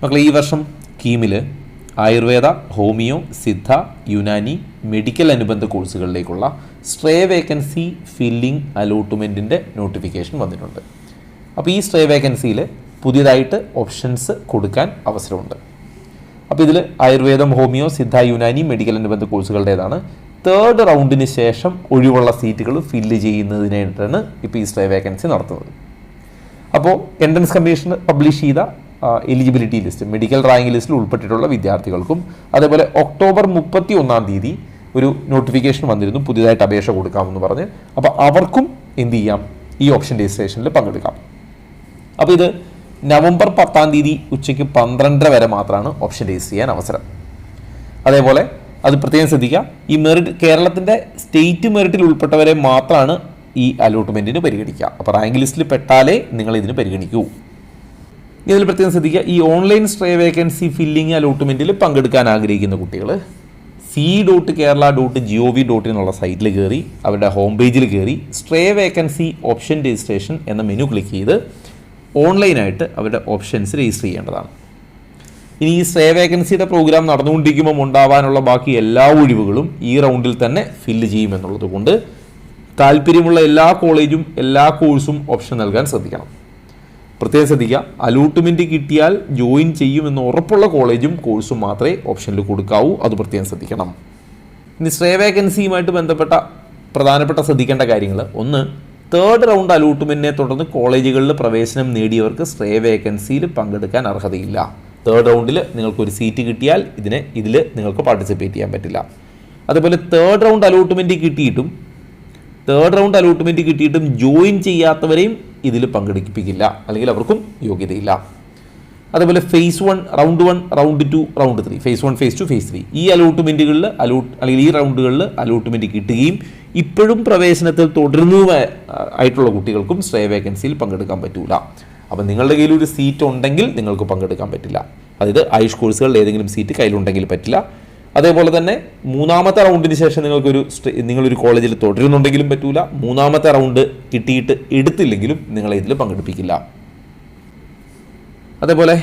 മക്കളെ, ഈ വർഷം കീമിൽ ആയുർവേദ, ഹോമിയോ, സിദ്ധ, യുനാനി, മെഡിക്കൽ അനുബന്ധ കോഴ്സുകളിലേക്കുള്ള സ്ട്രേ വേക്കൻസി ഫില്ലിംഗ് അലോട്ട്മെൻറ്റിൻ്റെ നോട്ടിഫിക്കേഷൻ വന്നിട്ടുണ്ട്. അപ്പോൾ ഈ സ്ട്രേ വേക്കൻസിയിൽ പുതിയതായിട്ട് ഓപ്ഷൻസ് കൊടുക്കാൻ അവസരമുണ്ട്. അപ്പോൾ ഇതിൽ ആയുർവേദം, ഹോമിയോ, സിദ്ധ, യുനാനി, മെഡിക്കൽ അനുബന്ധ കോഴ്സുകളുടേതാണ്. തേർഡ് റൗണ്ടിന് ശേഷം ഒഴിവുള്ള സീറ്റുകൾ ഫില്ല് ചെയ്യുന്നതിനായിട്ടാണ് ഇപ്പോൾ ഈ സ്ട്രേ വേക്കൻസി നടത്തുന്നത്. അപ്പോൾ എൻട്രൻസ് കമ്മീഷൻ പബ്ലിഷ് ചെയ്ത എലിജിബിലിറ്റി ലിസ്റ്റ്, മെഡിക്കൽ റാങ്ക് ലിസ്റ്റിൽ ഉൾപ്പെട്ടിട്ടുള്ള വിദ്യാർത്ഥികൾക്കും അതേപോലെ ഒക്ടോബർ 31 ഒരു നോട്ടിഫിക്കേഷൻ വന്നിരുന്നു, പുതിയതായിട്ട് അപേക്ഷ കൊടുക്കാമെന്ന് പറഞ്ഞ്. അപ്പോൾ അവർക്കും എന്ത് ചെയ്യാം, ഈ ഓപ്ഷൻ രജിസ്ട്രേഷനിൽ പങ്കെടുക്കാം. അപ്പോൾ ഇത് നവംബർ 10 ഉച്ചയ്ക്ക് 12 വരെ മാത്രമാണ് ഓപ്ഷൻ രജിസ്റ്റർ ചെയ്യാൻ അവസരം. അതേപോലെ അത് പ്രത്യേകം ശ്രദ്ധിക്കുക, ഈ മെറിറ്റ് കേരളത്തിൻ്റെ സ്റ്റേറ്റ് മെറിറ്റിൽ ഉൾപ്പെട്ടവരെ മാത്രമാണ് ഈ അലോട്ട്മെൻറ്റിന് പരിഗണിക്കുക. അപ്പോൾ റാങ്ക് ലിസ്റ്റിൽ പെട്ടാലേ നിങ്ങൾ ഇതിന് പരിഗണിക്കൂ. ഇതിൽ പ്രത്യേകം ശ്രദ്ധിക്കുക, ഈ ഓൺലൈൻ സ്ട്രേ വേക്കൻസി ഫില്ലിംഗ് അലോട്ട്മെൻറ്റിൽ പങ്കെടുക്കാൻ ആഗ്രഹിക്കുന്ന കുട്ടികൾ c.kerala.gov.in എന്നുള്ള സൈറ്റിൽ കയറി അവരുടെ ഹോം പേജിൽ കയറി സ്ട്രേ വേക്കൻസി ഓപ്ഷൻ രജിസ്ട്രേഷൻ എന്ന മെനു ക്ലിക്ക് ചെയ്ത് ഓൺലൈനായിട്ട് അവരുടെ ഓപ്ഷൻസ് രജിസ്റ്റർ ചെയ്യേണ്ടതാണ്. ഇനി ഈ സ്ട്രേ വേക്കൻസിയുടെ പ്രോഗ്രാം നടന്നുകൊണ്ടിരിക്കുമ്പോൾ ഉണ്ടാവാനുള്ള ബാക്കി എല്ലാ ഒഴിവുകളും ഈ റൗണ്ടിൽ തന്നെ ഫില്ല് ചെയ്യുമെന്നുള്ളത് കൊണ്ട് താല്പര്യമുള്ള എല്ലാ കോളേജും എല്ലാ കോഴ്സും ഓപ്ഷൻ നൽകാൻ ശ്രദ്ധിക്കണം. പ്രത്യേകം ശ്രദ്ധിക്കുക, അലോട്ട്മെൻറ്റ് കിട്ടിയാൽ ജോയിൻ ചെയ്യുമെന്ന് ഉറപ്പുള്ള കോളേജും കോഴ്സും മാത്രമേ ഓപ്ഷനിൽ കൊടുക്കാവൂ. അത് പ്രത്യേകം ശ്രദ്ധിക്കണം. ഇനി സ്ട്രേ വേക്കൻസിയുമായിട്ട് ബന്ധപ്പെട്ട പ്രധാനപ്പെട്ട ശ്രദ്ധിക്കേണ്ട കാര്യങ്ങൾ: ഒന്ന്, തേർഡ് റൗണ്ട് അലോട്ട്മെൻറ്റിനെ തുടർന്ന് കോളേജുകളിൽ പ്രവേശനം നേടിയവർക്ക് സ്ട്രേ വേക്കൻസിയിൽ പങ്കെടുക്കാൻ അർഹതയില്ല. തേർഡ് റൗണ്ടിൽ നിങ്ങൾക്കൊരു സീറ്റ് കിട്ടിയാൽ ഇതിൽ നിങ്ങൾക്ക് പാർട്ടിസിപ്പേറ്റ് ചെയ്യാൻ പറ്റില്ല. അതേപോലെ തേർഡ് റൗണ്ട് അലോട്ട്മെൻറ്റ് കിട്ടിയിട്ടും ജോയിൻ ചെയ്യാത്തവരെയും ഇതിൽ പങ്കെടുപ്പിക്കില്ല, അല്ലെങ്കിൽ അവർക്കും യോഗ്യതയില്ല. അതേപോലെ phase 1, round 1, round 2, round 3, phase 1, phase 2, phase 3 ഈ അലോട്ട്മെൻറ്റുകളിൽ അല്ലെങ്കിൽ ഈ റൗണ്ടുകളിൽ അലോട്ട്മെൻറ്റ് കിട്ടുകയും ഇപ്പോഴും പ്രവേശനത്തിൽ തുടരുന്നതുമായിട്ടുള്ള കുട്ടികൾക്കും സ്ട്രേ വേക്കൻസിയിൽ പങ്കെടുക്കാൻ പറ്റില്ല. അപ്പം നിങ്ങളുടെ കയ്യിൽ ഒരു സീറ്റ് ഉണ്ടെങ്കിൽ നിങ്ങൾക്ക് പങ്കെടുക്കാൻ പറ്റില്ല. അതായത് ആയുഷ് കോഴ്സുകളിൽ ഏതെങ്കിലും സീറ്റ് കയ്യിലുണ്ടെങ്കിൽ പറ്റില്ല. അതേപോലെ തന്നെ മൂന്നാമത്തെ റൗണ്ടിന് ശേഷം നിങ്ങളൊരു കോളേജിൽ തുടരുന്നുണ്ടെങ്കിലും പറ്റൂല. മൂന്നാമത്തെ റൗണ്ട് കിട്ടിയിട്ട് എടുത്തില്ലെങ്കിലും നിങ്ങളെ ഇതിൽ പങ്കെടുപ്പിക്കില്ല. അതേപോലെ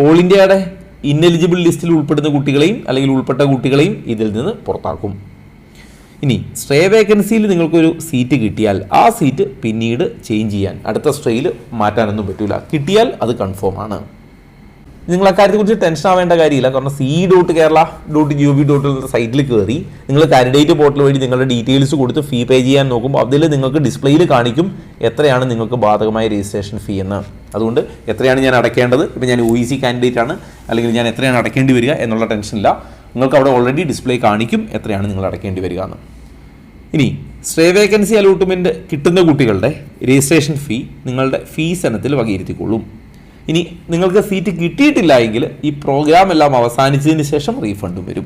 ഓൾ ഇന്ത്യയുടെ ഇന്നെലിജിബിൾ ലിസ്റ്റിൽ ഉൾപ്പെടുന്ന കുട്ടികളെയും അല്ലെങ്കിൽ ഉൾപ്പെട്ട കുട്ടികളെയും ഇതിൽ നിന്ന് പുറത്താക്കും. ഇനി സ്ട്രേ വേക്കൻസിയിൽ നിങ്ങൾക്കൊരു സീറ്റ് കിട്ടിയാൽ ആ സീറ്റ് പിന്നീട് ചേഞ്ച് ചെയ്യാൻ, അടുത്ത സ്ട്രേയിൽ മാറ്റാനൊന്നും പറ്റില്ല. കിട്ടിയാൽ അത് കൺഫേം ആണ്. നിങ്ങൾ അക്കാര്യത്തെക്കുറിച്ച് ടെൻഷൻ ആവേണ്ട കാര്യമില്ല. കാരണം c.kerala.gov.in സൈറ്റിൽ കയറി നിങ്ങൾ കാൻഡിഡേറ്റ് പോർട്ടൽ വഴി നിങ്ങളുടെ ഡീറ്റെയിൽസ് കൊടുത്ത് ഫീ പേ ചെയ്യാൻ നോക്കുമ്പോൾ അതിൽ നിങ്ങൾക്ക് ഡിസ്പ്ലേയിൽ കാണിക്കും എത്രയാണ് നിങ്ങൾക്ക് ബാധകമായ രജിസ്ട്രേഷൻ ഫീ എന്ന്. അതുകൊണ്ട് എത്രയാണ് ഞാൻ അടയ്ക്കേണ്ടത്, ഇപ്പോൾ ഞാൻ OEC കാൻഡിഡേറ്റ് ആണ്, അല്ലെങ്കിൽ ഞാൻ എത്രയാണ് അടയ്ക്കേണ്ടി വരിക എന്നുള്ള ടെൻഷനില്ല. നിങ്ങൾക്ക് അവിടെ ഓൾറെഡി ഡിസ്പ്ലേ കാണിക്കും എത്രയാണ് നിങ്ങൾ അടയ്ക്കേണ്ടി വരിക എന്ന്. ഇനി സ്ട്രേ വേക്കൻസി അലോട്ട്മെൻറ്റ് കിട്ടുന്ന കുട്ടികളുടെ രജിസ്ട്രേഷൻ ഫീ നിങ്ങളുടെ ഫീസ് ഇനത്തിൽ വകയിരുത്തിക്കൊള്ളും. ഇനി നിങ്ങൾക്ക് സീറ്റ് കിട്ടിയിട്ടില്ല എങ്കിൽ ഈ പ്രോഗ്രാം എല്ലാം അവസാനിച്ചതിന് ശേഷം റീഫണ്ടും വരും.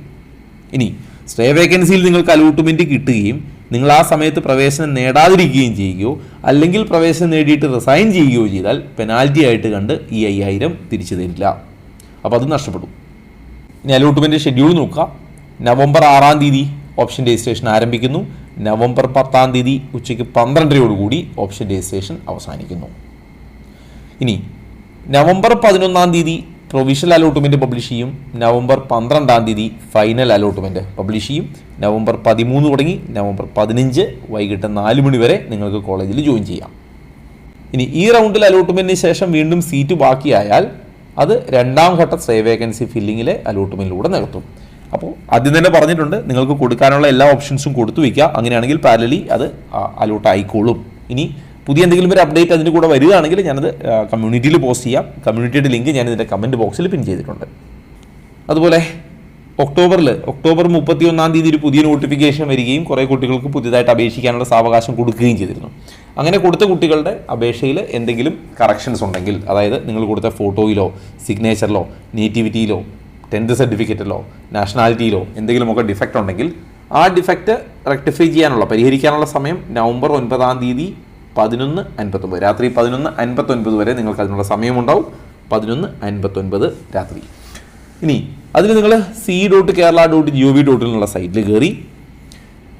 ഇനി സ്ട്രേ വേക്കൻസിയിൽ നിങ്ങൾക്ക് അലോട്ട്മെൻറ്റ് കിട്ടുകയും നിങ്ങൾ ആ സമയത്ത് പ്രവേശനം നേടാതിരിക്കുകയും ചെയ്യുകയോ അല്ലെങ്കിൽ പ്രവേശനം നേടിയിട്ട് റിസൈൻ ചെയ്യുകയോ ചെയ്താൽ പെനാൽറ്റി ആയിട്ട് കണ്ട് ഈ 5000 തിരിച്ചു തരില്ല. അപ്പോൾ അത് നഷ്ടപ്പെടും. ഇനി അലോട്ട്മെൻറ്റ് ഷെഡ്യൂൾ നോക്കുക. നവംബർ 6 ഓപ്ഷൻ രജിസ്ട്രേഷൻ ആരംഭിക്കുന്നു. നവംബർ 10 ഉച്ചയ്ക്ക് 12 ഓപ്ഷൻ രജിസ്ട്രേഷൻ അവസാനിക്കുന്നു. ഇനി നവംബർ 11 പ്രൊവിഷണൽ അലോട്ട്മെൻറ്റ് പബ്ലിഷ് ചെയ്യും. നവംബർ 12 ഫൈനൽ അലോട്ട്മെൻറ്റ് പബ്ലിഷ് ചെയ്യും. നവംബർ 13 തുടങ്ങി നവംബർ 15 വൈകിട്ട് 4 മണി വരെ നിങ്ങൾക്ക് കോളേജിൽ ജോയിൻ ചെയ്യാം. ഇനി ഈ റൗണ്ടിൽ അലോട്ട്മെൻറ്റിന് ശേഷം വീണ്ടും സീറ്റ് ബാക്കിയായാൽ അത് രണ്ടാം ഘട്ട സ്ട്രേ വേക്കൻസി ഫില്ലിങ്ങിലെ അലോട്ട്മെൻറ്റിലൂടെ നടത്തും. അപ്പോൾ ആദ്യം തന്നെ പറഞ്ഞിട്ടുണ്ട്, നിങ്ങൾക്ക് കൊടുക്കാനുള്ള എല്ലാ ഓപ്ഷൻസും കൊടുത്തു വയ്ക്കുക. അങ്ങനെയാണെങ്കിൽ പാരലലി അത് അലോട്ട് ആയിക്കോളും. ഇനി പുതിയ എന്തെങ്കിലും ഒരു അപ്ഡേറ്റ് അതിന് കൂടെ വരികയാണെങ്കിൽ ഞാനത് കമ്മ്യൂണിറ്റിയിൽ പോസ്റ്റ് ചെയ്യാം. കമ്മ്യൂണിറ്റിയുടെ ലിങ്ക് ഞാൻ ഇതിൻ്റെ കമൻറ്റ് ബോക്സിൽ പിൻ ചെയ്തിട്ടുണ്ട്. അതുപോലെ ഒക്ടോബർ 31 ഒരു പുതിയ നോട്ടിഫിക്കേഷൻ വരികയും കുറേ കുട്ടികൾക്ക് പുതിയതായിട്ട് അപേക്ഷിക്കാനുള്ള സാവകാശം കൊടുക്കുകയും ചെയ്തിരുന്നു. അങ്ങനെ കൊടുത്ത കുട്ടികളുടെ അപേക്ഷയിൽ എന്തെങ്കിലും കറക്ഷൻസ് ഉണ്ടെങ്കിൽ, അതായത് നിങ്ങൾ കൊടുത്ത ഫോട്ടോയിലോ സിഗ്നേച്ചറിലോ നേറ്റിവിറ്റിയിലോ 10th സർട്ടിഫിക്കറ്റിലോ നാഷണാലിറ്റിയിലോ എന്തെങ്കിലുമൊക്കെ ഡിഫക്റ്റ് ഉണ്ടെങ്കിൽ ആ ഡിഫക്റ്റ് റെക്ടിഫൈ ചെയ്യാനുള്ള പരിഹരിക്കാനുള്ള സമയം നവംബർ 9 11:59 രാത്രി 11:59 വരെ നിങ്ങൾക്ക് അതിനുള്ള സമയമുണ്ടാവും. 11:59 രാത്രി. ഇനി അതിന് നിങ്ങൾ c.kerala.gov.in എന്നുള്ള സൈറ്റിൽ കയറി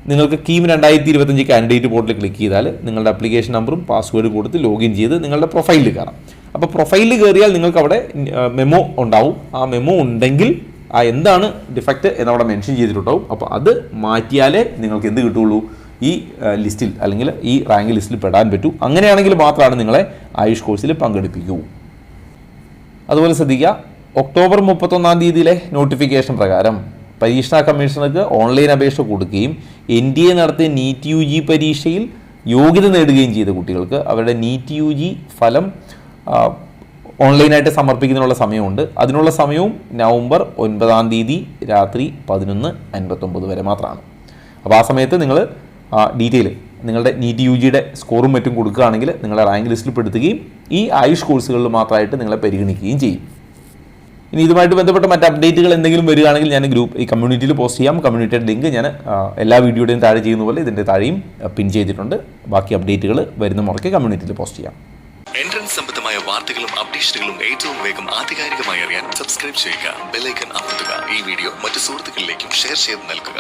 നിങ്ങൾക്ക് കീം 2025 കാൻഡിഡേറ്റ് പോർട്ടൽ ക്ലിക്ക് ചെയ്താൽ നിങ്ങളുടെ ആപ്ലിക്കേഷൻ നമ്പറും പാസ്വേഡ് കൊടുത്ത് ലോഗിൻ ചെയ്ത് നിങ്ങളുടെ പ്രൊഫൈലിൽ കയറാം. അപ്പോൾ പ്രൊഫൈലിൽ കയറിയാൽ നിങ്ങൾക്ക് അവിടെ മെമ്മോ ഉണ്ടാവും. ആ മെമ്മോ ഉണ്ടെങ്കിൽ എന്താണ് ഡിഫക്റ്റ് എന്നവിടെ മെൻഷൻ ചെയ്തിട്ടുണ്ടാവും. അപ്പോൾ അത് മാറ്റിയാലേ നിങ്ങൾക്ക് എന്ത് കിട്ടുള്ളൂ, ഈ ലിസ്റ്റിൽ അല്ലെങ്കിൽ ഈ റാങ്ക് ലിസ്റ്റിൽ പെടാൻ പറ്റൂ. അങ്ങനെയാണെങ്കിൽ മാത്രമാണ് നിങ്ങളെ ആയുഷ് കോഴ്സിൽ പങ്കെടുപ്പിക്കൂ. അതുപോലെ ശ്രദ്ധിക്കുക, ഒക്ടോബർ 31 നോട്ടിഫിക്കേഷൻ പ്രകാരം പരീക്ഷാ കമ്മീഷണർക്ക് ഓൺലൈൻ അപേക്ഷ കൊടുക്കുകയും NDA നടത്തിയ നീറ്റ് UG പരീക്ഷയിൽ യോഗ്യത നേടുകയും ചെയ്ത കുട്ടികൾക്ക് അവരുടെ നീറ്റ് UG ഫലം ഓൺലൈനായിട്ട് സമർപ്പിക്കുന്നതിനുള്ള സമയമുണ്ട്. അതിനുള്ള സമയവും നവംബർ 9 രാത്രി 11:59 വരെ മാത്രമാണ്. അപ്പോൾ ആ സമയത്ത് നിങ്ങൾ ഡീറ്റെയിൽ നിങ്ങളുടെ നീറ്റ് UGയുടെ സ്കോറും മറ്റും കൊടുക്കുകയാണെങ്കിൽ നിങ്ങളെ റാങ്ക് ലിസ്റ്റിൽ പെടുത്തുകയും ഈ ആയുഷ് കോഴ്സുകളിൽ മാത്രമായിട്ട് നിങ്ങളെ പരിഗണിക്കുകയും ചെയ്യും. ഇനി ഇതുമായിട്ട് ബന്ധപ്പെട്ട മറ്റ് അപ്ഡേറ്റുകൾ എന്തെങ്കിലും വരികയാണെങ്കിൽ ഞാൻ ഈ കമ്മ്യൂണിറ്റിയിൽ പോസ്റ്റ് ചെയ്യാം. കമ്മ്യൂണിറ്റിയുടെ ലിങ്ക് ഞാൻ എല്ലാ വീഡിയോയുടെയും താഴെ ചെയ്യുന്ന പോലെ ഇതിൻ്റെ താഴെയും പിൻ ചെയ്തിട്ടുണ്ട്. ബാക്കി അപ്ഡേറ്റുകൾ വരുന്ന മുറയ്ക്ക് കമ്മ്യൂണിറ്റിയിൽ പോസ്റ്റ് ചെയ്യാം. എൻട്രൻസ് സംബന്ധമായ വാർത്തകളും അപ്ഡേഷനുകളും ഏറ്റവും വേഗം ആധികാരികമായി അറിയാൻ സബ്സ്ക്രൈബ് ചെയ്യുക, ബെൽ ഐക്കൺ അമർത്തുക. ഈ വീഡിയോ മറ്റു സുഹൃത്തുക്കളിലേക്കും ഷെയർ ചെയ്ത് നൽകുക.